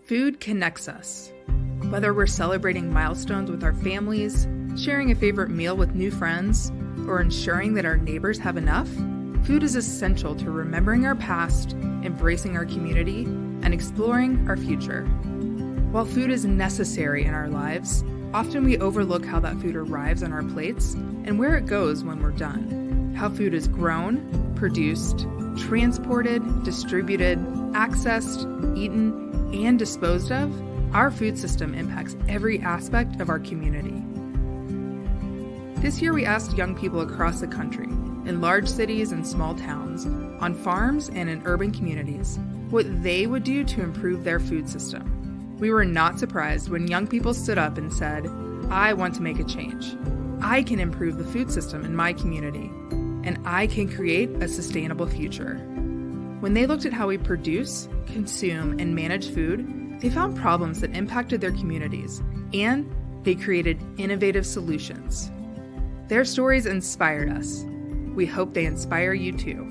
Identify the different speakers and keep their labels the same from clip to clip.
Speaker 1: Food connects us. Whether we're celebrating milestones with our families, sharing a favorite meal with new friends, or ensuring that our neighbors have enough, food is essential to remembering our past, embracing our community, and exploring our future. While food is necessary in our lives, often we overlook how that food arrives on our plates and where it goes when we're done. How food is grown, produced, transported, distributed, accessed, eaten, and disposed of, our food system impacts every aspect of our community. This year we asked young people across the country, in large cities and small towns, on farms and in urban communities, what they would do to improve their food system. We were not surprised when young people stood up and said, "I want to make a change. I can improve the food system in my community, and I can create a sustainable future." When they looked at how we produce, consume, and manage food, they found problems that impacted their communities, and they created innovative solutions. Their stories inspired us. We hope they inspire you too.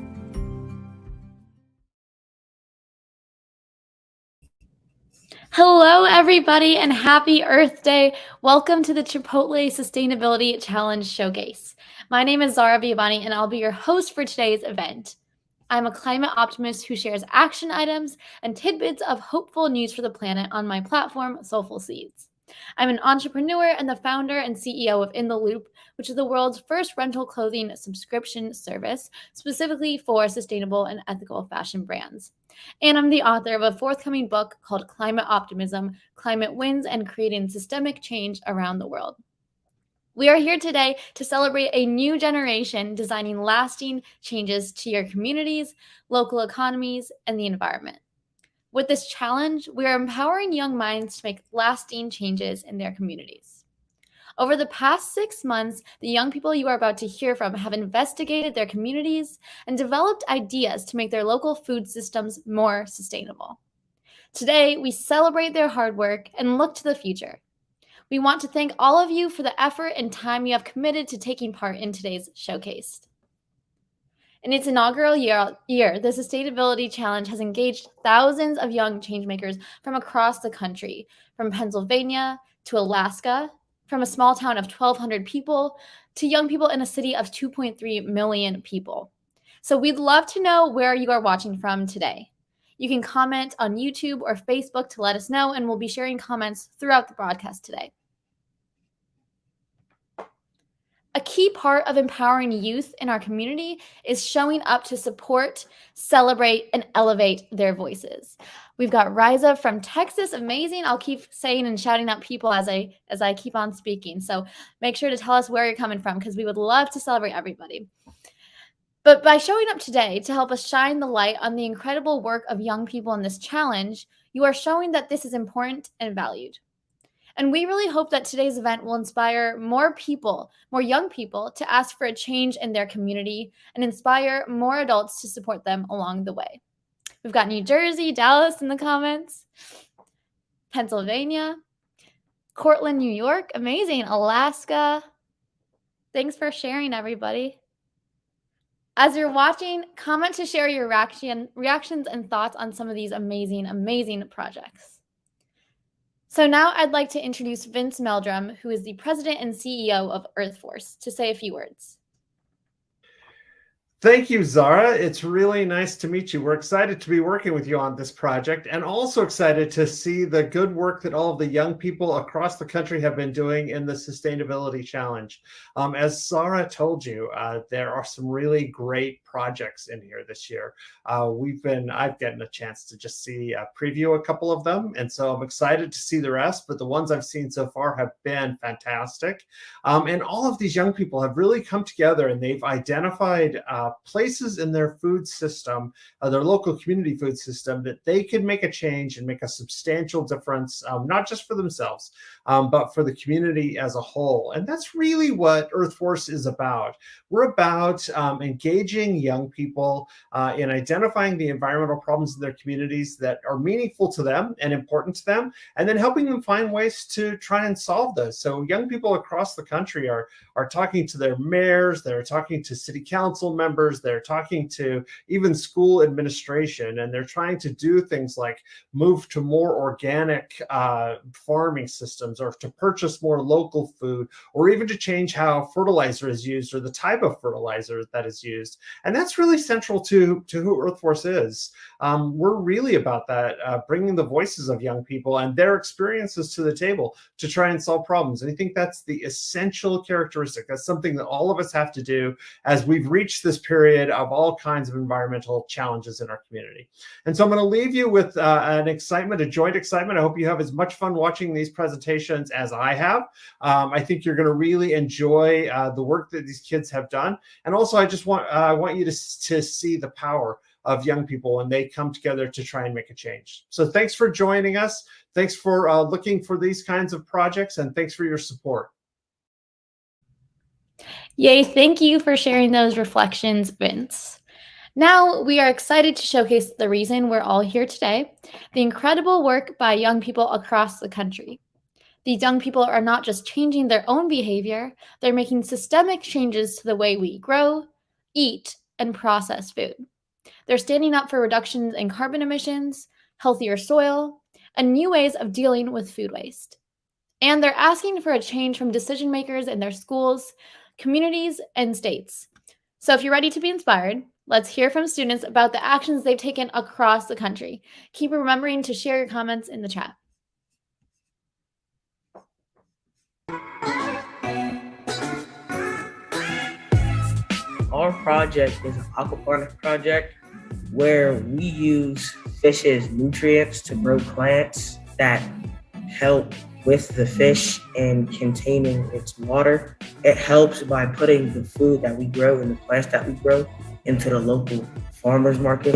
Speaker 2: Hello, everybody, and happy Earth Day. Welcome to the Chipotle Sustainability Challenge Showcase. My name is Zara Biabani, and I'll be your host for today's event. I'm a climate optimist who shares action items and tidbits of hopeful news for the planet on my platform, Soulful Seeds. I'm an entrepreneur and the founder and CEO of In the Loop, which is the world's first rental clothing subscription service specifically for sustainable and ethical fashion brands. And I'm the author of a forthcoming book called Climate Optimism, Climate Wins and Creating Systemic Change Around the World. We are here today to celebrate a new generation designing lasting changes to your communities, local economies, and the environment. With this challenge, we are empowering young minds to make lasting changes in their communities. Over the past 6 months, the young people you are about to hear from have investigated their communities and developed ideas to make their local food systems more sustainable. Today, we celebrate their hard work and look to the future. We want to thank all of you for the effort and time you have committed to taking part in today's showcase. In its inaugural year, the Sustainability Challenge has engaged thousands of young changemakers from across the country, from Pennsylvania to Alaska, from a small town of 1,200 people to young people in a city of 2.3 million people. So we'd love to know where you are watching from today. You can comment on YouTube or Facebook to let us know, and we'll be sharing comments throughout the broadcast today. A key part of empowering youth in our community is showing up to support, celebrate, and elevate their voices. We've got Riza from Texas, amazing. I'll keep saying and shouting out people as I keep on speaking. So make sure to tell us where you're coming from because we would love to celebrate everybody. But by showing up today to help us shine the light on the incredible work of young people in this challenge, you are showing that this is important and valued. And we really hope that today's event will inspire more people, more young people, to ask for a change in their community and inspire more adults to support them along the way. We've got New Jersey, Dallas in the comments, Pennsylvania, Cortland, New York, amazing, Alaska. Thanks for sharing, everybody. As you're watching, comment to share your reactions and thoughts on some of these amazing, amazing projects. So now I'd like to introduce Vince Meldrum, who is the president and CEO of Earth Force, to say a few words.
Speaker 3: Thank you, Zara. It's really nice to meet you. We're excited to be working with you on this project and also excited to see the good work that all of the young people across the country have been doing in the Sustainability Challenge. As Zara told you, there are some really great projects in here this year. I've gotten a chance to just see a preview a couple of them, and so I'm excited to see the rest, but the ones I've seen so far have been fantastic. And all of these young people have really come together and they've identified places in their food system, their local community food system, that they could make a change and make a substantial difference, not just for themselves, but for the community as a whole. And that's really what Earth Force is about. We're about engaging young people in identifying the environmental problems in their communities that are meaningful to them and important to them, and then helping them find ways to try and solve those. So young people across the country are talking to their mayors, they're talking to city council members, they're talking to even school administration, and they're trying to do things like move to more organic farming systems, or to purchase more local food, or even to change how fertilizer is used or the type of fertilizer that is used. And that's really central to who Earth Force is. We're really about that, bringing the voices of young people and their experiences to the table to try and solve problems. And I think that's the essential characteristic. That's something that all of us have to do as we've reached this period of all kinds of environmental challenges in our community. And so I'm going to leave you with an excitement, a joint excitement. I hope you have as much fun watching these presentations as I have. I think you're going to really enjoy the work that these kids have done. And also, I just want you to see the power of young people when they come together to try and make a change. So thanks for joining us. Thanks for looking for these kinds of projects, and thanks for your support.
Speaker 2: Yay, thank you for sharing those reflections, Vince. Now we are excited to showcase the reason we're all here today, the incredible work by young people across the country. These young people are not just changing their own behavior, they're making systemic changes to the way we grow, eat, and process food. They're standing up for reductions in carbon emissions, healthier soil, and new ways of dealing with food waste. And they're asking for a change from decision makers in their schools, communities, and states. So if you're ready to be inspired, let's hear from students about the actions they've taken across the country. Keep remembering to share your comments in the chat.
Speaker 4: Our project is an aquaponics project where we use fish's nutrients to grow plants that help with the fish and containing its water. It helps by putting the food that we grow and the plants that we grow into the local farmers market.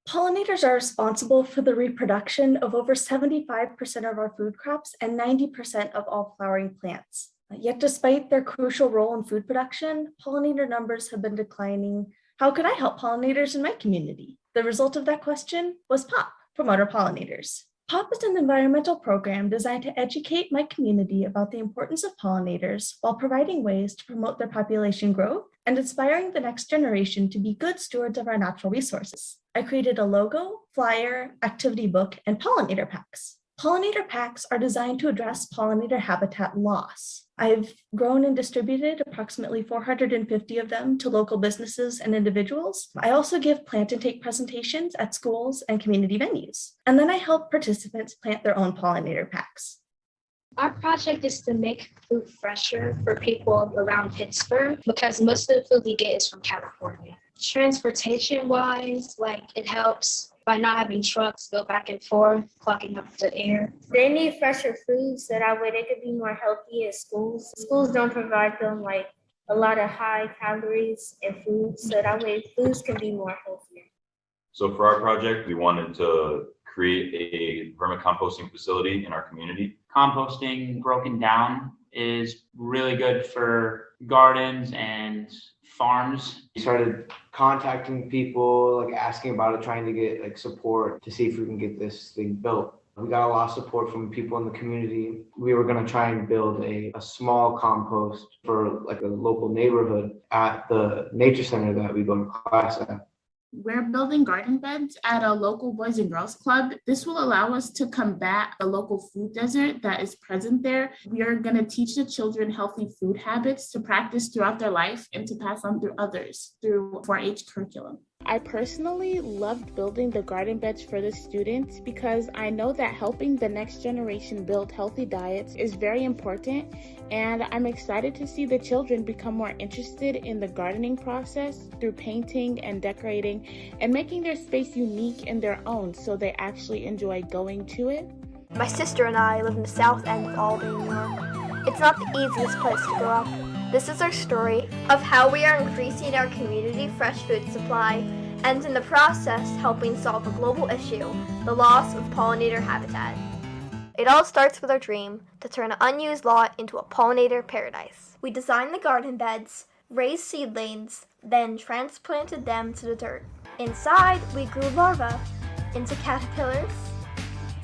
Speaker 5: Pollinators are responsible for the reproduction of over 75% of our food crops and 90% of all flowering plants. Yet despite their crucial role in food production, pollinator numbers have been declining. How could I help pollinators in my community? The result of that question was POP, Promote Our Pollinators. POP is an environmental program designed to educate my community about the importance of pollinators while providing ways to promote their population growth and inspiring the next generation to be good stewards of our natural resources. I created a logo, flyer, activity book, and pollinator packs. Pollinator packs are designed to address pollinator habitat loss. I've grown and distributed approximately 450 of them to local businesses and individuals. I also give plant intake presentations at schools and community venues. And then I help participants plant their own pollinator packs.
Speaker 6: Our project is to make food fresher for people around Pittsburgh because most of the food we get is from California. Transportation-wise, it helps by not having trucks go back and forth, clogging up the air.
Speaker 7: They need fresher food so that way they could be more healthy at schools. Schools don't provide them a lot of high calories and food, so that way foods can be more healthier.
Speaker 8: So for our project, we wanted to create a vermicomposting facility in our community.
Speaker 9: Composting broken down is really good for gardens and farms.
Speaker 10: We started contacting people, asking about it, trying to get support to see if we can get this thing built. We got a lot of support from people in the community. We were going to try and build a small compost for a local neighborhood at the nature center that we go to class at.
Speaker 11: We're building garden beds at a local Boys and Girls Club. This will allow us to combat the local food desert that is present there. We are going to teach the children healthy food habits to practice throughout their life and to pass on through others through 4-H curriculum. I personally loved building the garden beds for the students because I know that helping the next generation build healthy diets is very important, and I'm excited to see the children become more interested in the gardening process through painting and decorating and making their space unique in their own so they actually enjoy going to it.
Speaker 12: My sister and I live in the south end of Albany, New York. It's not the easiest place to grow up. This is our story of how we are increasing our community fresh food supply and in the process helping solve a global issue, the loss of pollinator habitat. It all starts with our dream to turn an unused lot into a pollinator paradise. We designed the garden beds, raised seedlings, then transplanted them to the dirt. Inside, we grew larvae into caterpillars.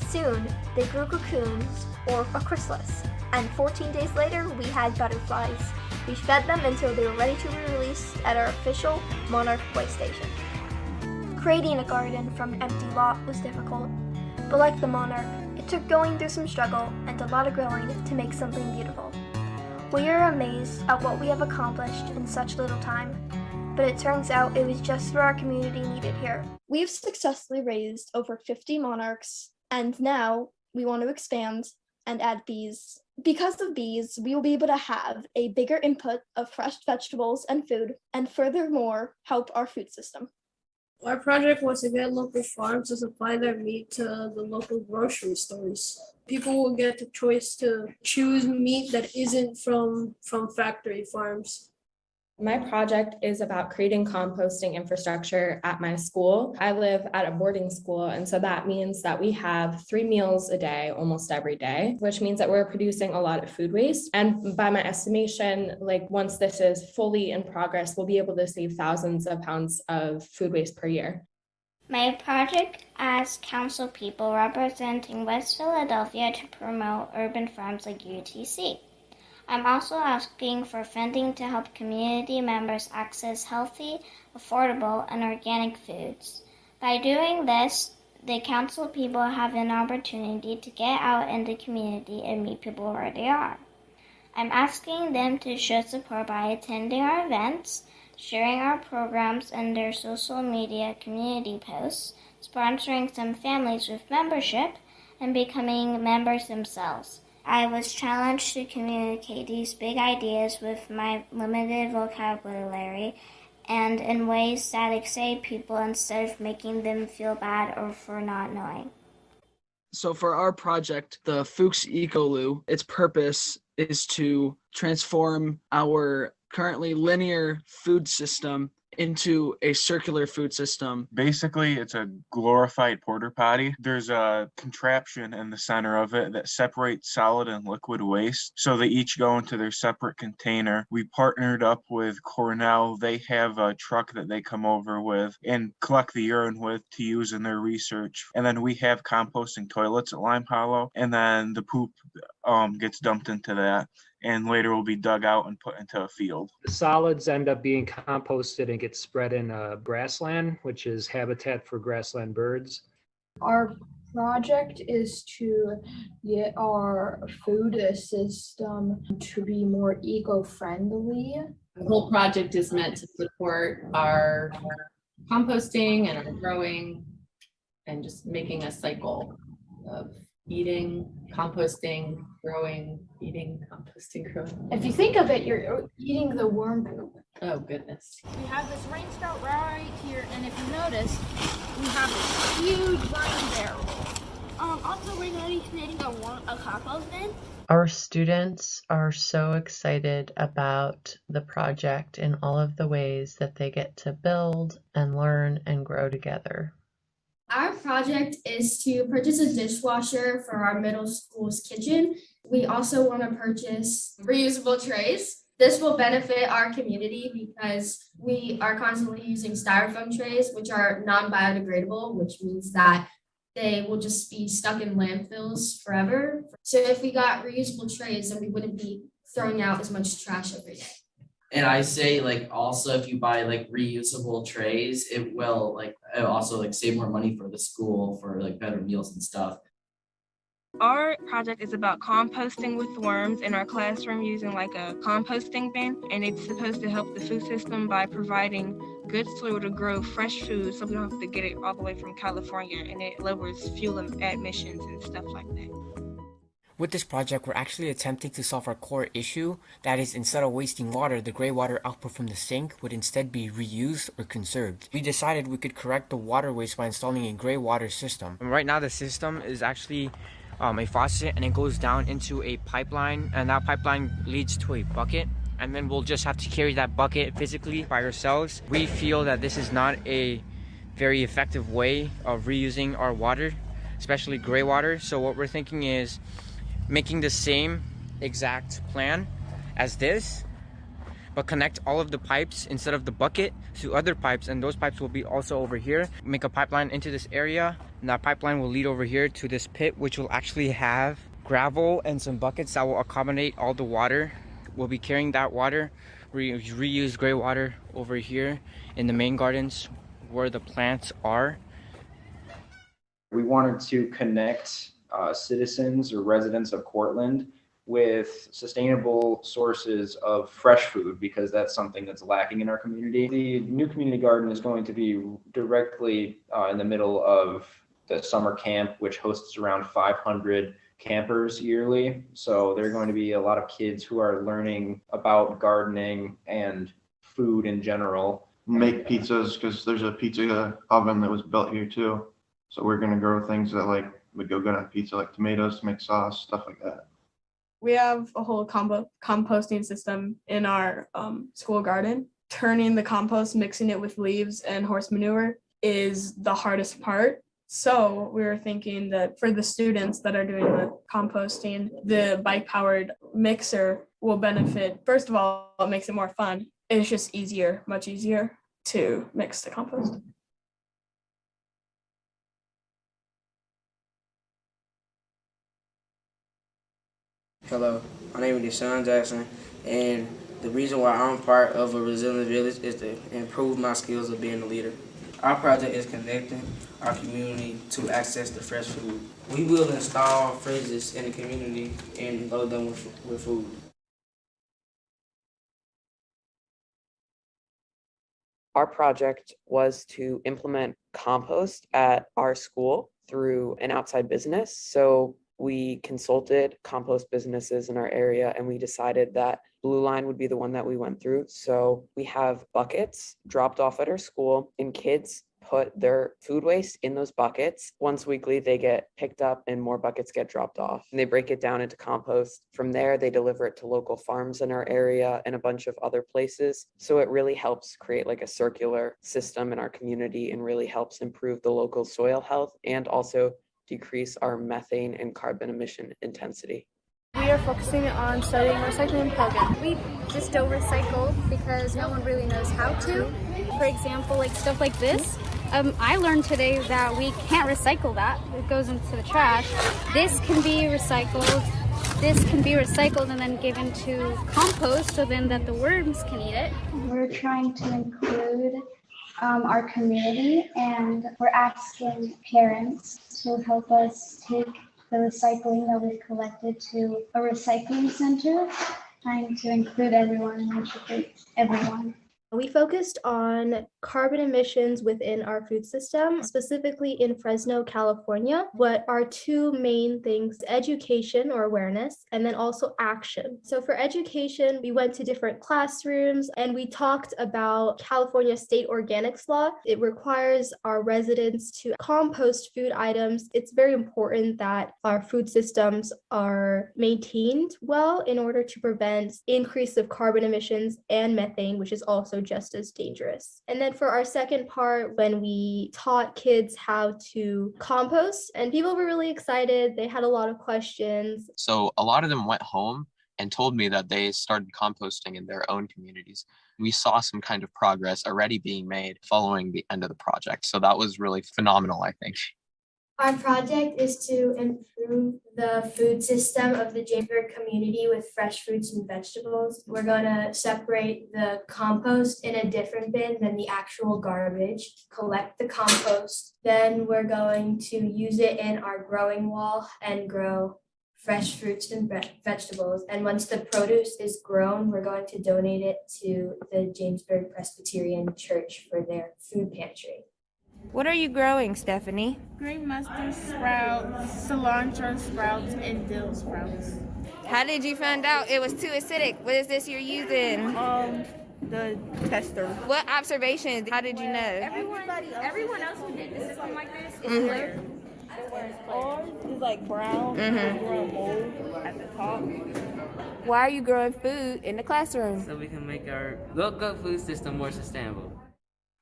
Speaker 12: Soon, they grew cocoons, or a chrysalis, and 14 days later, we had butterflies. We fed them until they were ready to be released at our official Monarch Way Station. Creating a garden from an empty lot was difficult, but like the Monarch, it took going through some struggle and a lot of growing to make something beautiful. We are amazed at what we have accomplished in such little time, but it turns out it was just what our community needed here. We've successfully raised over 50 monarchs, and now we want to expand and add bees. Because of bees, we will be able to have a bigger input of fresh vegetables and food, and furthermore, help our food system.
Speaker 13: Our project was to get local farms to supply their meat to the local grocery stores. People will get the choice to choose meat that isn't from factory farms.
Speaker 14: My project is about creating composting infrastructure at my school. I live at a boarding school, and so that means that we have 3 meals a day, almost every day, which means that we're producing a lot of food waste. And by my estimation, like once this is fully in progress, we'll be able to save thousands of pounds of food waste per year.
Speaker 15: My project asks council people representing West Philadelphia to promote urban farms like UTC. I'm also asking for funding to help community members access healthy, affordable, and organic foods. By doing this, the council people have an opportunity to get out in the community and meet people where they are. I'm asking them to show support by attending our events, sharing our programs and their social media community posts, sponsoring some families with membership, and becoming members themselves. I was challenged to communicate these big ideas with my limited vocabulary and in ways that excite people instead of making them feel bad or for not knowing.
Speaker 16: So for our project, the Fuchs Ecoloo, its purpose is to transform our currently linear food system into a circular food system.
Speaker 17: Basically, it's a glorified porta potty. There's a contraption in the center of it that separates solid and liquid waste, so they each go into their separate container. We partnered up with Cornell. They have a truck that they come over with and collect the urine with to use in their research. And then we have composting toilets at Lime Hollow, and then the poop gets dumped into that, and later will be dug out and put into a field.
Speaker 18: The solids end up being composted and get spread in grassland, which is habitat for grassland birds.
Speaker 19: Our project is to get our food system to be more eco-friendly.
Speaker 20: The whole project is meant to support our composting and our growing and just making a cycle of eating, composting, growing, eating, composting, growing.
Speaker 19: If you think of it, you're eating the worm poop.
Speaker 20: Oh, goodness.
Speaker 21: We have this rain spout right here, and if you notice, we have this huge rain barrel. Also, we're going to be creating a compost bin.
Speaker 22: Our students are so excited about the project in all of the ways that they get to build and learn and grow together.
Speaker 23: Our project is to purchase a dishwasher for our middle school's kitchen. We also want to purchase reusable trays. This will benefit our community because we are constantly using styrofoam trays, which are non-biodegradable, which means that they will just be stuck in landfills forever. So if we got reusable trays, then we wouldn't be throwing out as much trash every day.
Speaker 24: And I say, like, also if you buy like reusable trays, it will also save more money for the school for like better meals and stuff.
Speaker 25: Our project is about composting with worms in our classroom using like a composting bin, and it's supposed to help the food system by providing good soil to grow fresh food so we don't have to get it all the way from California, and it lowers fuel emissions and stuff like that.
Speaker 26: With this project, we're actually attempting to solve our core issue. That is, instead of wasting water, the gray water output from the sink would instead be reused or conserved. We decided we could correct the water waste by installing a gray water system. And right now, the system is actually a faucet, and it goes down into a pipeline, and that pipeline leads to a bucket, and then we'll just have to carry that bucket physically by ourselves. We feel that this is not a very effective way of reusing our water, especially gray water. So what we're thinking is making the same exact plan as this, but connect all of the pipes instead of the bucket to other pipes, and those pipes will be also over here. Make a pipeline into this area, and that pipeline will lead over here to this pit, which will actually have gravel and some buckets that will accommodate all the water. We'll be carrying that water, reuse gray water over here in the main gardens where the plants are.
Speaker 1: We wanted to connect citizens or residents of Cortland with sustainable sources of fresh food, because that's something that's lacking in our community. The new community garden is going to be directly in the middle of the summer camp, which hosts around 500 campers yearly. So there are going to be a lot of kids who are learning about gardening and food in general.
Speaker 2: Make pizzas, because there's a pizza oven that was built here too. So we're going to grow things that like would go good on pizza, like tomatoes to make sauce, stuff like that.
Speaker 3: We have a whole composting system in our school garden. Turning the compost, mixing it with leaves and horse manure is the hardest part. So we were thinking that for the students that are doing the composting, the bike-powered mixer will benefit. First of all, it makes it more fun. It's just easier, much easier to mix the compost.
Speaker 4: Hello, my name is Deshawn Jackson, and the reason why I'm part of a resilient village is to improve my skills of being a leader. Our project is connecting our community to access to fresh food. We will install fridges in the community and load them with food.
Speaker 5: Our project was to implement compost at our school through an outside business. So we consulted compost businesses in our area, and we decided that Blue Line would be the one that we went through. So we have buckets dropped off at our school, and kids put their food waste in those buckets. Once weekly, they get picked up and more buckets get dropped off. And they break it down into compost. From there, they deliver it to local farms in our area and a bunch of other places. So it really helps create like a circular system in our community and really helps improve the local soil health and also decrease our methane and carbon emission intensity.
Speaker 6: We are focusing on studying recycling program.
Speaker 27: We just don't recycle because no one really knows how to. For example, like stuff like this. I learned today that we can't recycle that. It goes into the trash. This can be recycled. This can be recycled and then given to compost so then that the worms can eat it.
Speaker 28: We're trying to include our community, and we're asking parents to help us take the recycling that we've collected to a recycling center, trying to include everyone and educate everyone.
Speaker 23: We focused on carbon emissions within our food system, specifically in Fresno, California. What are two main things: education or awareness, and then also action. So for education, we went to different classrooms and we talked about California state organics law. It requires our residents to compost food items. It's very important that our food systems are maintained well in order to prevent increase of carbon emissions and methane, which is also just as dangerous. And then for our second part, when we taught kids how to compost, and people were really excited, they had a lot of questions.
Speaker 29: So a lot of them went home and told me that they started composting in their own communities. We saw some kind of progress already being made following the end of the project. So that was really phenomenal, I think.
Speaker 23: Our project is to improve the food system of the Jamesburg community with fresh fruits and vegetables. We're going to separate the compost in a different bin than the actual garbage, collect the compost. Then we're going to use it in our growing wall and grow fresh fruits and vegetables. And once the produce is grown, we're going to donate it to the Jamesburg Presbyterian Church for their food pantry.
Speaker 30: What are you growing, Stephanie?
Speaker 11: Green mustard sprouts, cilantro sprouts, and dill sprouts.
Speaker 30: How did you find out it was too acidic? What is this you're using?
Speaker 11: The tester.
Speaker 30: What observations? How did you know?
Speaker 21: Everyone else who did the system like this is
Speaker 30: Mhm.
Speaker 21: clear.
Speaker 11: Ours is like brown,
Speaker 30: Mhm.
Speaker 11: brown mold at the top.
Speaker 30: Why are you growing food in the classroom?
Speaker 31: So we can make our local food system more sustainable.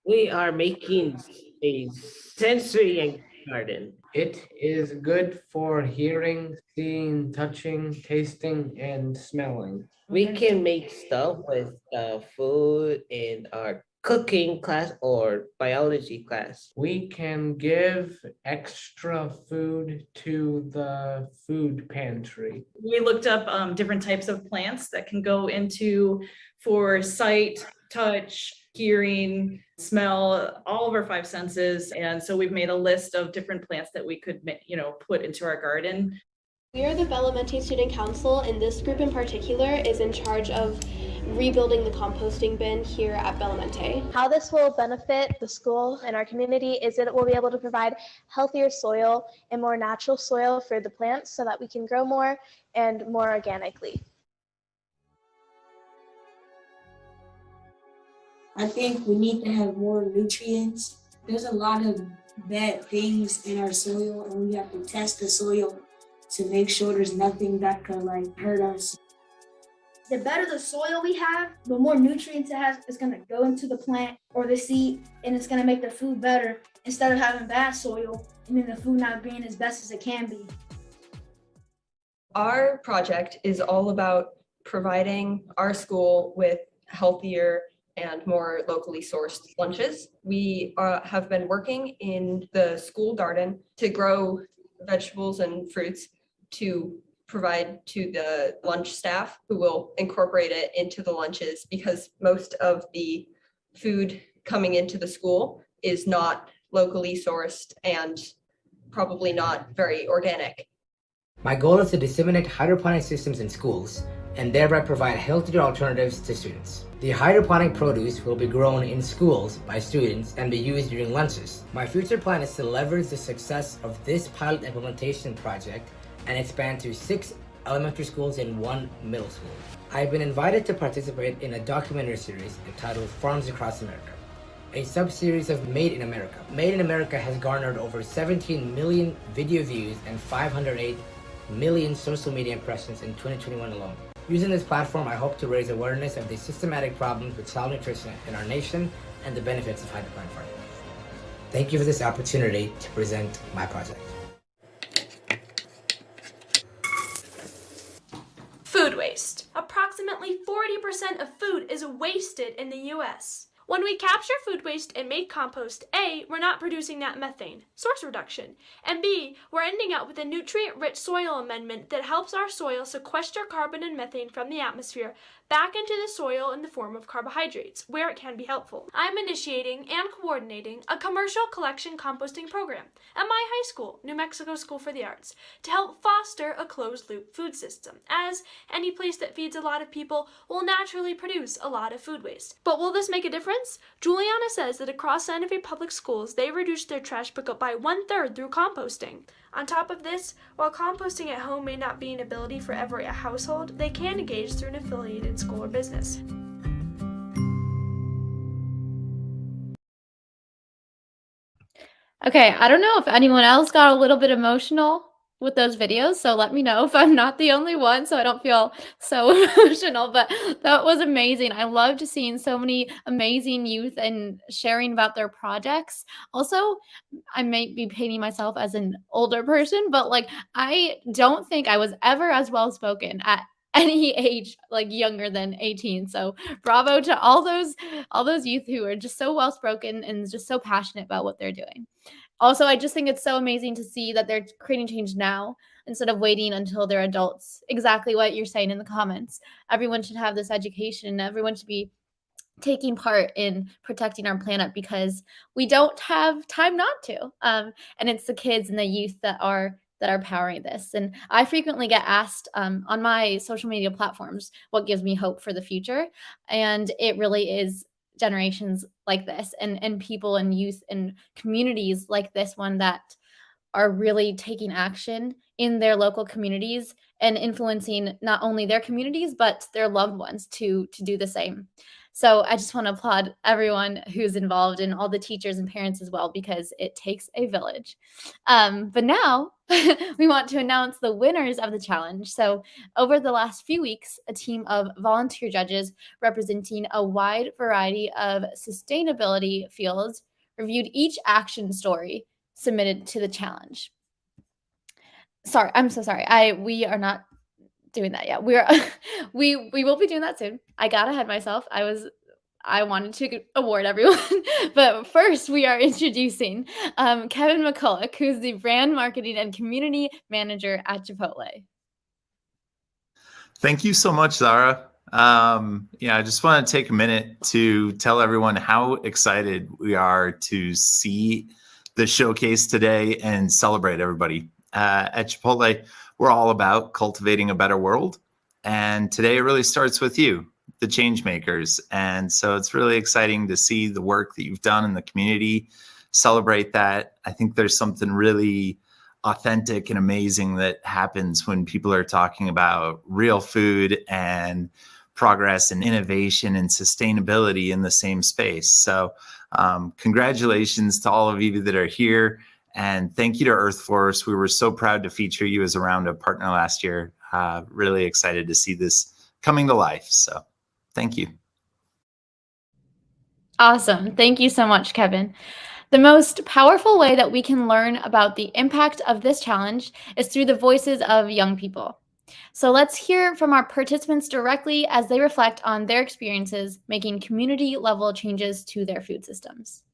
Speaker 32: We are making a sensory
Speaker 7: garden. It is good for hearing, seeing, touching, tasting, and smelling. We can make stuff with food in our cooking class or biology class. We can give extra food to the food pantry.
Speaker 8: We looked up different types of plants that can go into for sight, touch, hearing, smell, all of our five senses. And so we've made a list of different plants that we could, put into our garden.
Speaker 9: We are the Belamonte Student Council, and this group in particular is in charge of rebuilding the composting bin here at Belamonte.
Speaker 6: How this will benefit the school and our community is that it will be able to provide healthier soil and more natural soil for the plants so that we can grow more and more organically.
Speaker 10: I think we need to have more nutrients. There's a lot of bad things in our soil, and we have to test the soil to make sure there's nothing that could hurt us.
Speaker 21: The better the soil we have, the more nutrients it has, it's gonna go into the plant or the seed, and it's gonna make the food better instead of having bad soil and then the food not being as best as it can be.
Speaker 12: Our project is all about providing our school with healthier and more locally sourced lunches. We have been working in the school garden to grow vegetables and fruits to provide to the lunch staff, who will incorporate it into the lunches, because most of the food coming into the school is not locally sourced and probably not very organic.
Speaker 13: My goal is to disseminate hydroponic systems in schools and thereby provide healthier alternatives to students. The hydroponic produce will be grown in schools by students and be used during lunches. My future plan is to leverage the success of this pilot implementation project and expand to 6 elementary schools and 1 middle school. I've been invited to participate in a documentary series entitled Farms Across America, a sub-series of Made in America. Made in America has garnered over 17 million video views and 508 million social media impressions in 2021 alone. Using this platform, I hope to raise awareness of the systematic problems with child nutrition in our nation and the benefits of hydroponic farming. Thank you for this opportunity to present my project.
Speaker 14: Food waste. Approximately 40% of food is wasted in the U.S. When we capture food waste and make compost, A, we're not producing net methane, source reduction, and B, we're ending up with a nutrient-rich soil amendment that helps our soil sequester carbon and methane from the atmosphere back into the soil in the form of carbohydrates, where it can be helpful. I'm initiating and coordinating a commercial collection composting program at my high school, New Mexico School for the Arts, to help foster a closed-loop food system, as any place that feeds a lot of people will naturally produce a lot of food waste. But will this make a difference? Juliana says that across Santa Fe Public Schools, they reduced their trash pickup by 1/3 through composting. On top of this, while composting at home may not be an ability for every household, they can engage through an affiliated school or business.
Speaker 15: Okay, I don't know if anyone else got a little bit emotional with those videos, so let me know if I'm not the only one so I don't feel so emotional, but that was amazing. I loved seeing so many amazing youth and sharing about their projects. Also, I might be painting myself as an older person, but I don't think I was ever as well spoken at any age younger than 18. So bravo to all those youth who are just so well spoken and just so passionate about what they're doing. Also, I just think it's so amazing to see that they're creating change now instead of waiting until they're adults. Exactly what you're saying in the comments. Everyone should have this education. Everyone should be taking part in protecting our planet because we don't have time not to. And it's the kids and the youth that are powering this. And I frequently get asked on my social media platforms what gives me hope for the future. And it really is generations like this and people and youth and communities like this one that are really taking action in their local communities and influencing not only their communities but their loved ones to do the same. So I just want to applaud everyone who's involved and all the teachers and parents as well, because it takes a village. But now we want to announce the winners of the challenge. So over the last few weeks, a team of volunteer judges representing a wide variety of sustainability fields reviewed each action story submitted to the challenge. Sorry, I'm so sorry. We are not doing that yet. We will be doing that soon. I got ahead of myself. I wanted to award everyone, but first we are introducing Kevin McCulloch, who's the brand marketing and community manager at Chipotle.
Speaker 1: Thank you so much, Zara. I just want to take a minute to tell everyone how excited we are to see the showcase today and celebrate everybody. At Chipotle, we're all about cultivating a better world. And today it really starts with you, the change makers. And so it's really exciting to see the work that you've done in the community, celebrate that. I think there's something really authentic and amazing that happens when people are talking about real food and progress and innovation and sustainability in the same space. So congratulations to all of you that are here. And thank you to Earth Force. We were so proud to feature you as a Roundup partner last year. Really excited to see this coming to life. So thank you.
Speaker 15: Awesome. Thank you so much, Kevin. The most powerful way that we can learn about the impact of this challenge is through the voices of young people. So let's hear from our participants directly as they reflect on their experiences making community-level changes to their food systems.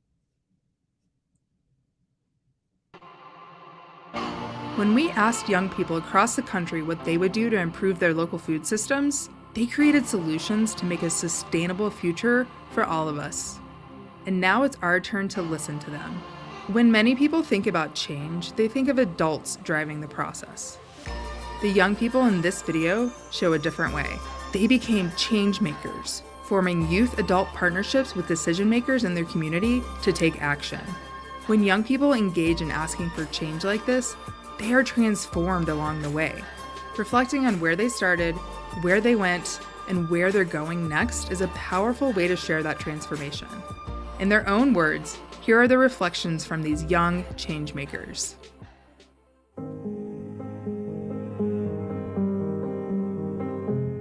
Speaker 2: When we asked young people across the country what they would do to improve their local food systems, they created solutions to make a sustainable future for all of us. And now it's our turn to listen to them. When many people think about change, they think of adults driving the process. The young people in this video show a different way. They became change makers, forming youth-adult partnerships with decision makers in their community to take action. When young people engage in asking for change like this, they are transformed along the way. Reflecting on where they started, where they went, and where they're going next is a powerful way to share that transformation. In their own words, here are the reflections from these young change makers.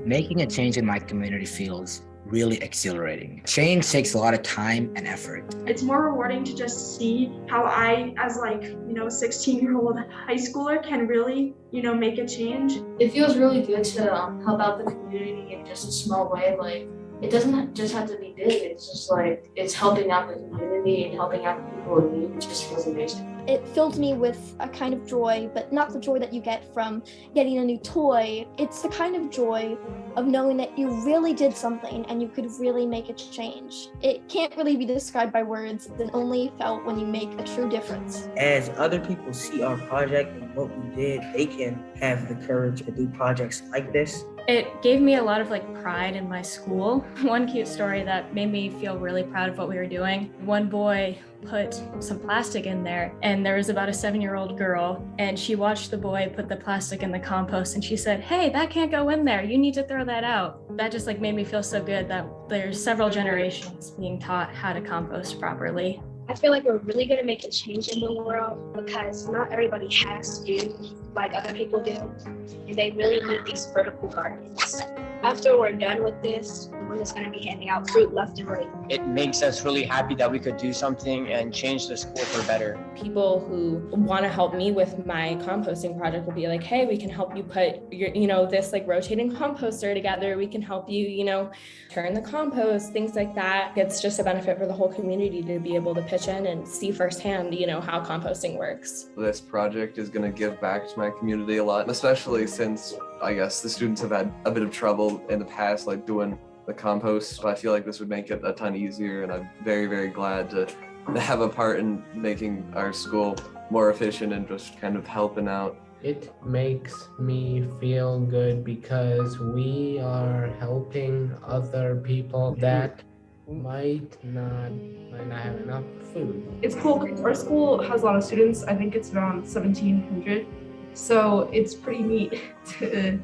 Speaker 13: Making a change in my community feels really exhilarating. Change takes a lot of time and effort.
Speaker 16: It's more rewarding to just see how I, as a 16-year-old high schooler, can really, make a change.
Speaker 17: It feels really good to help out the community in just a small way. It doesn't just have to be big. It's just it's helping out the community and helping out the people in need. It just feels amazing.
Speaker 6: It filled me with a kind of joy, but not the joy that you get from getting a new toy. It's the kind of joy of knowing that you really did something and you could really make a change. It can't really be described by words. It's only felt when you make a true difference.
Speaker 18: As other people see our project and what we did, they can have the courage to do projects like this.
Speaker 19: It gave me a lot of pride in my school. One cute story that made me feel really proud of what we were doing. One boy put some plastic in there, and there was about a 7-year-old girl, and she watched the boy put the plastic in the compost, and she said, "Hey, that can't go in there. You need to throw that out." That just made me feel so good that there's several generations being taught how to compost properly.
Speaker 21: I feel like we're really going to make a change in the world because not everybody has to do like other people do, and they really need these vertical gardens. After we're done with this, we're just going to be handing out fruit left and right.
Speaker 20: It makes us really happy that we could do something and change the school for better.
Speaker 22: People who want to help me with my composting project will be like, "Hey, we can help you put your, this rotating composter together. We can help you, turn the compost," things like that. It's just a benefit for the whole community to be able to pitch in and see firsthand, how composting works.
Speaker 24: This project is going to give back to my community a lot, especially since I guess the students have had a bit of trouble in the past, doing the compost. So I feel like this would make it a ton easier, and I'm very, very glad to have a part in making our school more efficient and just kind of helping out.
Speaker 7: It makes me feel good because we are helping other people that might not have enough food.
Speaker 25: It's cool because our school has a lot of students. I think it's around 1,700. So it's pretty neat to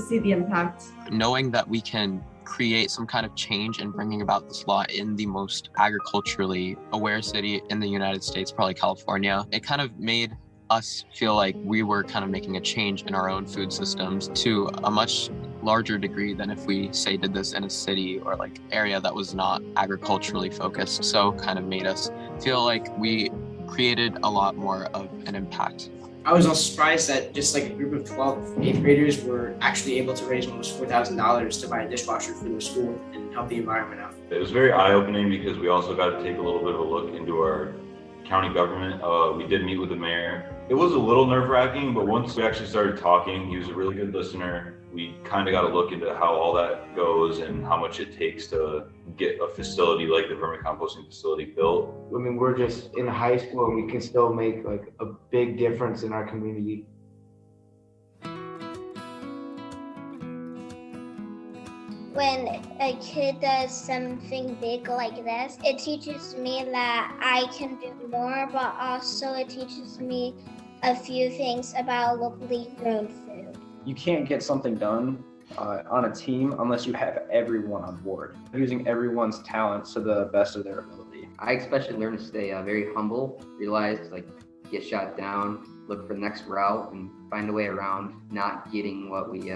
Speaker 25: see the impact.
Speaker 29: Knowing that we can create some kind of change and bringing about this law in the most agriculturally aware city in the United States, probably California, it kind of made us feel like we were kind of making a change in our own food systems to a much larger degree than if we say did this in a city or area that was not agriculturally focused. So kind of made us feel like we created a lot more of an impact.
Speaker 3: I was also surprised that just like a group of 12 8th graders were actually able to raise almost $4,000 to buy a dishwasher for their school and help the environment out.
Speaker 4: It was very eye-opening because we also got to take a little bit of a look into our county government. We did meet with the mayor. It was a little nerve-wracking, but once we actually started talking, he was a really good listener. We kind of got to look into how all that goes and how much it takes to get a facility like the vermicomposting facility built.
Speaker 5: I mean, we're just in high school and we can still make like a big difference in our community.
Speaker 8: When a kid does something big like this, it teaches me that I can do more, but also it teaches me a few things about locally grown food.
Speaker 11: You can't get something done on a team unless you have everyone on board, using everyone's talents to the best of their ability.
Speaker 23: I especially learned to stay very humble, realize like get shot down, look for the next route and find a way around not getting what we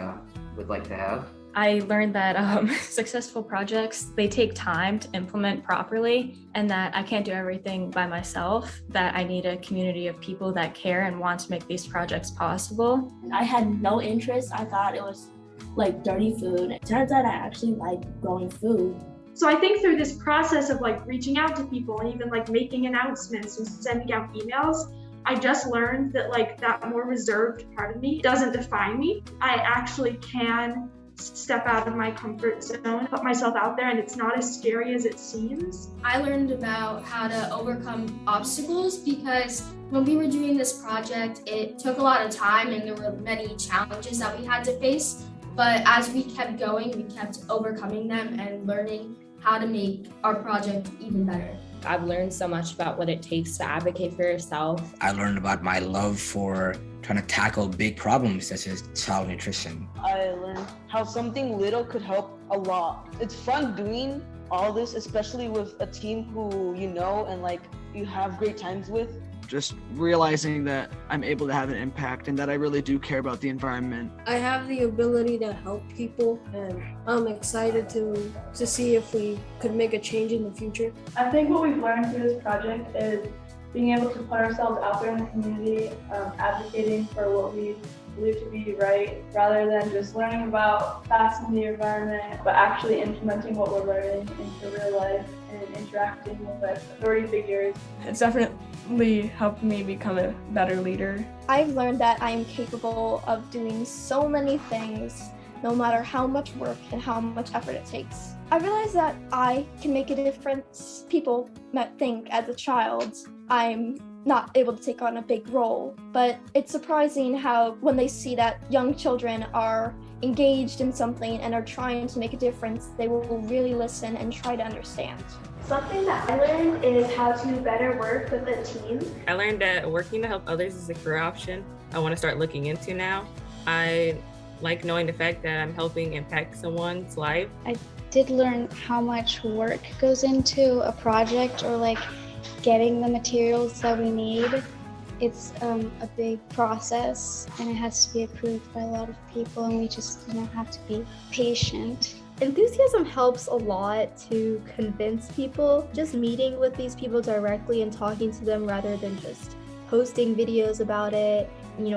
Speaker 23: would like to have.
Speaker 19: I learned that successful projects, they take time to implement properly, and that I can't do everything by myself, that I need a community of people that care and want to make these projects possible.
Speaker 21: I had no interest. I thought it was like dirty food. It turns out I actually like growing food.
Speaker 16: So I think through this process of like reaching out to people and even like making announcements and sending out emails, I just learned that like that more reserved part of me doesn't define me. I actually can step out of my comfort zone, put myself out there, and it's not as scary as it seems.
Speaker 26: I learned about how to overcome obstacles because when we were doing this project, it took a lot of time and there were many challenges that we had to face. But as we kept going, we kept overcoming them and learning how to make our project even better.
Speaker 22: I've learned so much about what it takes to advocate for yourself.
Speaker 13: I learned about my love for trying to tackle big problems such as child nutrition.
Speaker 27: I learned how something little could help a lot. It's fun doing all this, especially with a team who you know and like you have great times with.
Speaker 28: Just realizing that I'm able to have an impact and that I really do care about the environment.
Speaker 30: I have the ability to help people, and I'm excited to see if we could make a change in the future.
Speaker 25: I think what we've learned through this project is being able to put ourselves out there in the community, advocating for what we believe to be right, rather than just learning about facts in the environment, but actually implementing what we're learning into real life and interacting with authority figures.
Speaker 12: It's definitely helped me become a better leader.
Speaker 6: I've learned that I am capable of doing so many things, no matter how much work and how much effort it takes. I realized that I can make a difference. People might think as a child I'm not able to take on a big role, but it's surprising how when they see that young children are engaged in something and are trying to make a difference, they will really listen and try to understand.
Speaker 9: Something that I learned is how to better work with a team.
Speaker 31: I learned that working to help others is a career option I want to start looking into now. I like knowing the fact that I'm helping impact someone's life.
Speaker 32: I did learn how much work goes into a project or like getting the materials that we need. It's a big process and it has to be approved by a lot of people, and we just have to be patient.
Speaker 33: Enthusiasm helps a lot to convince people. Just meeting with these people directly and talking to them rather than just posting videos about it.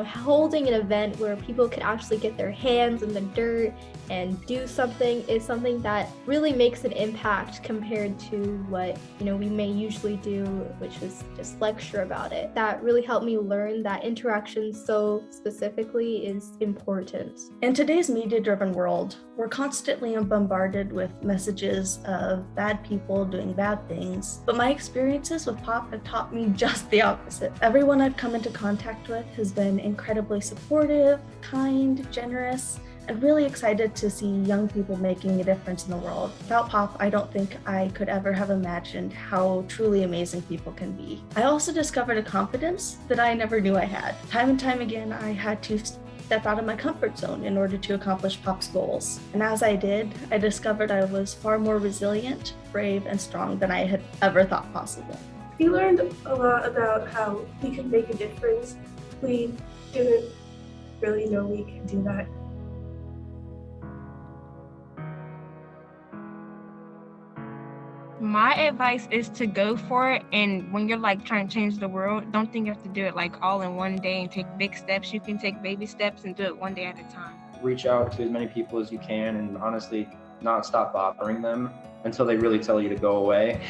Speaker 33: Holding an event where people can actually get their hands in the dirt and do something is something that really makes an impact compared to what, we may usually do, which is just lecture about it. That really helped me learn that interaction so specifically is important.
Speaker 34: In today's media-driven world, we're constantly bombarded with messages of bad people doing bad things. But my experiences with POP have taught me just the opposite. Everyone I've come into contact with has been incredibly supportive, kind, generous, and really excited to see young people making a difference in the world. Without POP, I don't think I could ever have imagined how truly amazing people can be. I also discovered a confidence that I never knew I had. Time and time again, I had to step out of my comfort zone in order to accomplish POP's goals. And as I did, I discovered I was far more resilient, brave, and strong than I had ever thought possible.
Speaker 25: We learned a lot about how we can make a difference. We didn't really know we could do that.
Speaker 1: My advice is to go for it. And when you're like trying to change the world, don't think you have to do it like all in one day and take big steps. You can take baby steps and do it one day at a time.
Speaker 11: Reach out to as many people as you can and honestly not stop bothering them until they really tell you to go away.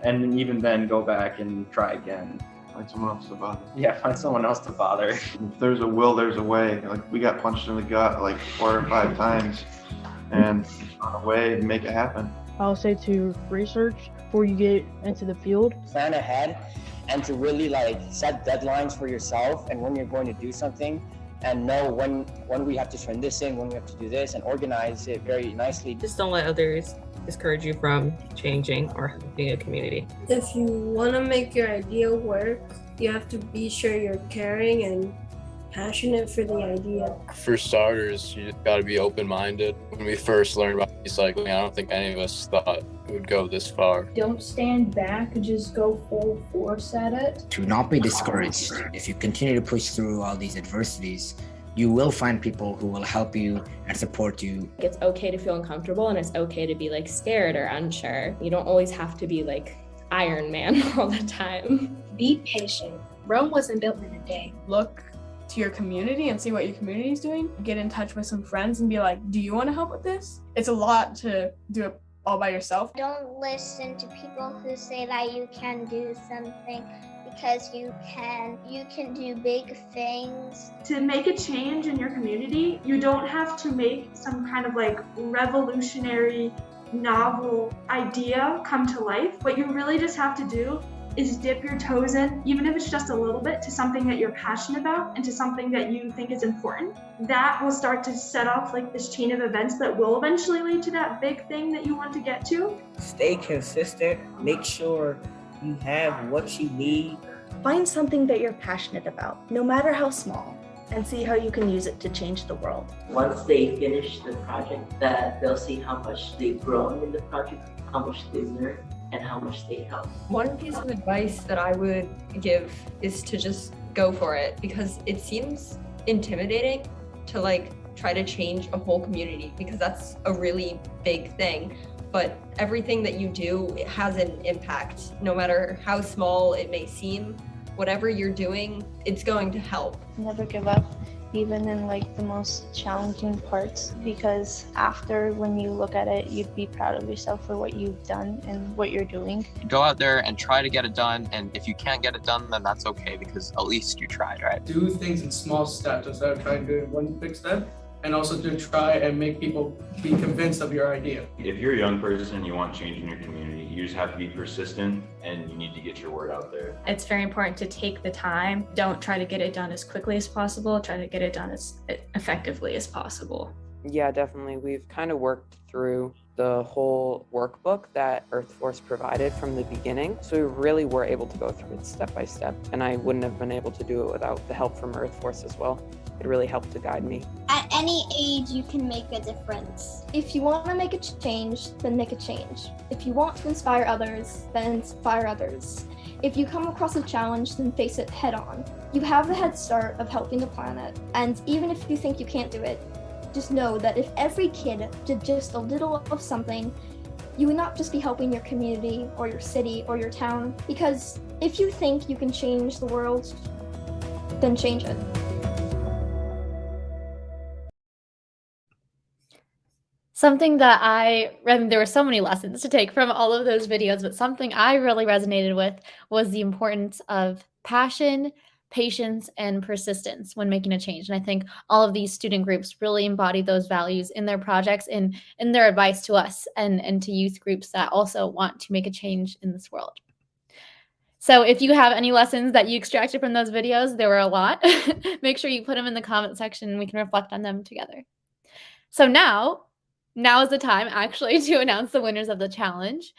Speaker 11: And even then go back and try again.
Speaker 2: Find someone else to bother.
Speaker 11: Yeah, find someone else to bother.
Speaker 2: If there's a will, there's a way. Like we got punched in the gut like 4 or 5 times and found a way to make it happen.
Speaker 3: I'll say to research before you get into the field.
Speaker 4: Plan ahead and to really like set deadlines for yourself and when you're going to do something and know when we have to turn this in, when we have to do this, and organize it very nicely.
Speaker 31: Just don't let others discourage you from changing or helping a community.
Speaker 30: If you want to make your idea work, you have to be sure you're caring and passionate for the idea.
Speaker 5: For starters, you just got to be open-minded. When we first learned about recycling, I don't think any of us thought it would go this far.
Speaker 21: Don't stand back, just go full force at it.
Speaker 13: To not be discouraged. If you continue to push through all these adversities, you will find people who will help you and support you.
Speaker 22: It's okay to feel uncomfortable and it's okay to be like scared or unsure. You don't always have to be like Iron Man all the time.
Speaker 7: Be patient. Rome wasn't built in a day.
Speaker 10: Look to your community and see what your community is doing. Get in touch with some friends and be like, do you want to help with this? It's a lot to do it all by yourself.
Speaker 8: Don't listen to people who say that you can do something, because you can do big things.
Speaker 16: To make a change in your community, you don't have to make some kind of like revolutionary novel idea come to life. What you really just have to do is dip your toes in, even if it's just a little bit, to something that you're passionate about and to something that you think is important. That will start to set off like this chain of events that will eventually lead to that big thing that you want to get to.
Speaker 14: Stay consistent. Make sure you have what you need.
Speaker 34: Find something that you're passionate about, no matter how small, and see how you can use it to change the world.
Speaker 15: Once they finish the project, that they'll see how much they've grown in the project, how much they learned, and how much they help.
Speaker 12: One piece of advice that I would give is to just go for it, because it seems intimidating to like try to change a whole community, because that's a really big thing. But everything that you do, it has an impact, no matter how small it may seem. Whatever you're doing, it's going to help.
Speaker 17: Never give up, even in like the most challenging parts, because after, when you look at it, you'd be proud of yourself for what you've done and what you're doing.
Speaker 18: Go out there and try to get it done, and if you can't get it done, then that's okay, because at least you tried, right?
Speaker 20: Do things in small steps instead of trying to do one big step, and also to try and make people be convinced of your idea.
Speaker 24: If you're a young person and you want change in your community, you just have to be persistent and you need to get your word out there.
Speaker 19: It's very important to take the time. Don't try to get it done as quickly as possible. Try to get it done as effectively as possible.
Speaker 29: Yeah, definitely. We've kind of worked through the whole workbook that Earth Force provided from the beginning. So we really were able to go through it step by step. And I wouldn't have been able to do it without the help from Earth Force as well. It really helped to guide me.
Speaker 8: At any age, you can make a difference.
Speaker 6: If you want to make a change, then make a change. If you want to inspire others, then inspire others. If you come across a challenge, then face it head on. You have the head start of helping the planet, and even if you think you can't do it, just know that if every kid did just a little of something, you would not just be helping your community or your city or your town, because if you think you can change the world, then change it.
Speaker 35: Something that there were so many lessons to take from all of those videos, but something I really resonated with was the importance of passion, patience, and persistence when making a change. And I think all of these student groups really embody those values in their projects and in their advice to us and to youth groups that also want to make a change in this world. So if you have any lessons that you extracted from those videos, there were a lot, make sure you put them in the comment section and we can reflect on them together. So now is the time actually to announce the winners of the challenge.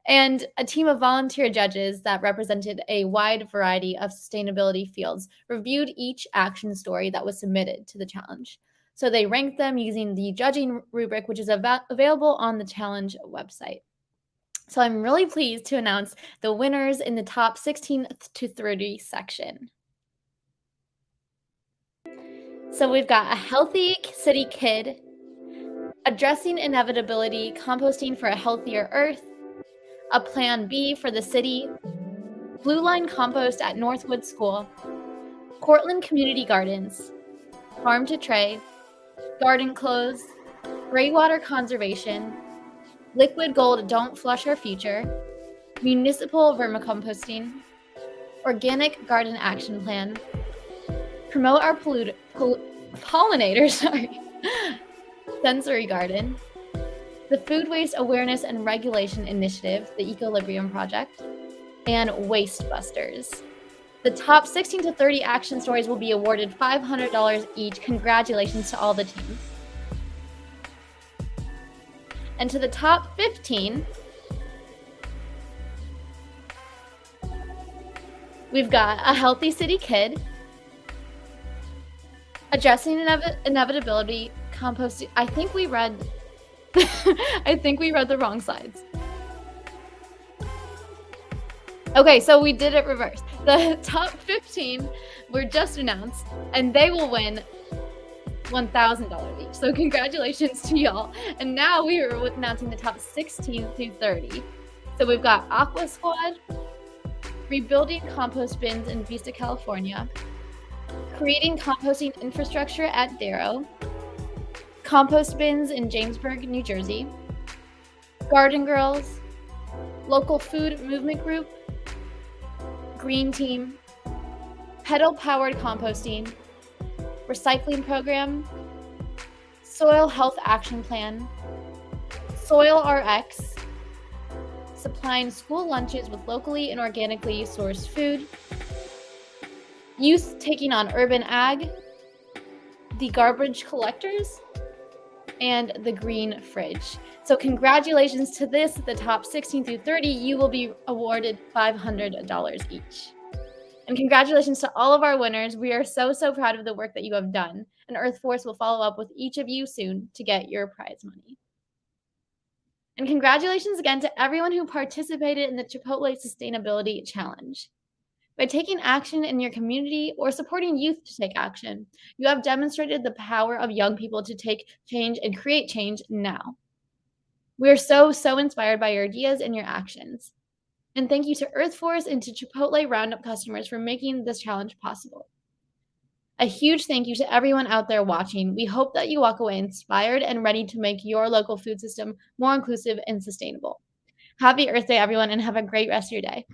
Speaker 35: And a team of volunteer judges that represented a wide variety of sustainability fields reviewed each action story that was submitted to the challenge. So they ranked them using the judging rubric, which is available on the challenge website. So I'm really pleased to announce the winners in the top 16 to 30 section. So we've got A Healthy City Kid, Addressing Inevitability, Composting for a Healthier Earth, a Plan B for the city, Blue Line Compost at Northwood School, Cortland Community Gardens, Farm to Tray, Garden Clothes, Greywater Conservation, Liquid Gold Don't Flush Our Future, Municipal Vermicomposting, Organic Garden Action Plan, Promote Our Pollinators, Sensory Garden, the Food Waste Awareness and Regulation Initiative, the Equilibrium Project, and Waste Busters. The top 16 to 30 action stories will be awarded $500 each. Congratulations to all the teams. And to the top 15, we've got A Healthy City Kid, Addressing Inevitability, Composting. I think we read the wrong slides. Okay, so we did it reverse. The top 15 were just announced, and they will win $1,000 each. So congratulations to y'all. And now we are announcing the top 16 through 30. So we've got Aqua Squad, Rebuilding Compost Bins in Vista, California, Creating Composting Infrastructure at Darrow, Compost Bins in Jamesburg, New Jersey, Garden Girls, Local Food Movement Group, Green Team, Pedal Powered Composting, Recycling Program, Soil Health Action Plan, Soil RX, Supplying School Lunches with locally and organically sourced food, Youth Taking on Urban Ag, the Garbage Collectors, and the Green Fridge. So congratulations to the top 16 through 30. You will be awarded $500 each. And congratulations to all of our winners. We are so, so proud of the work that you have done. And Earth Force will follow up with each of you soon to get your prize money. And congratulations again to everyone who participated in the Chipotle Sustainability Challenge. By taking action in your community or supporting youth to take action, you have demonstrated the power of young people to take change and create change now. We are so, so inspired by your ideas and your actions. And thank you to Earth Force and to Chipotle Roundup customers for making this challenge possible. A huge thank you to everyone out there watching. We hope that you walk away inspired and ready to make your local food system more inclusive and sustainable. Happy Earth Day, everyone, and have a great rest of your day.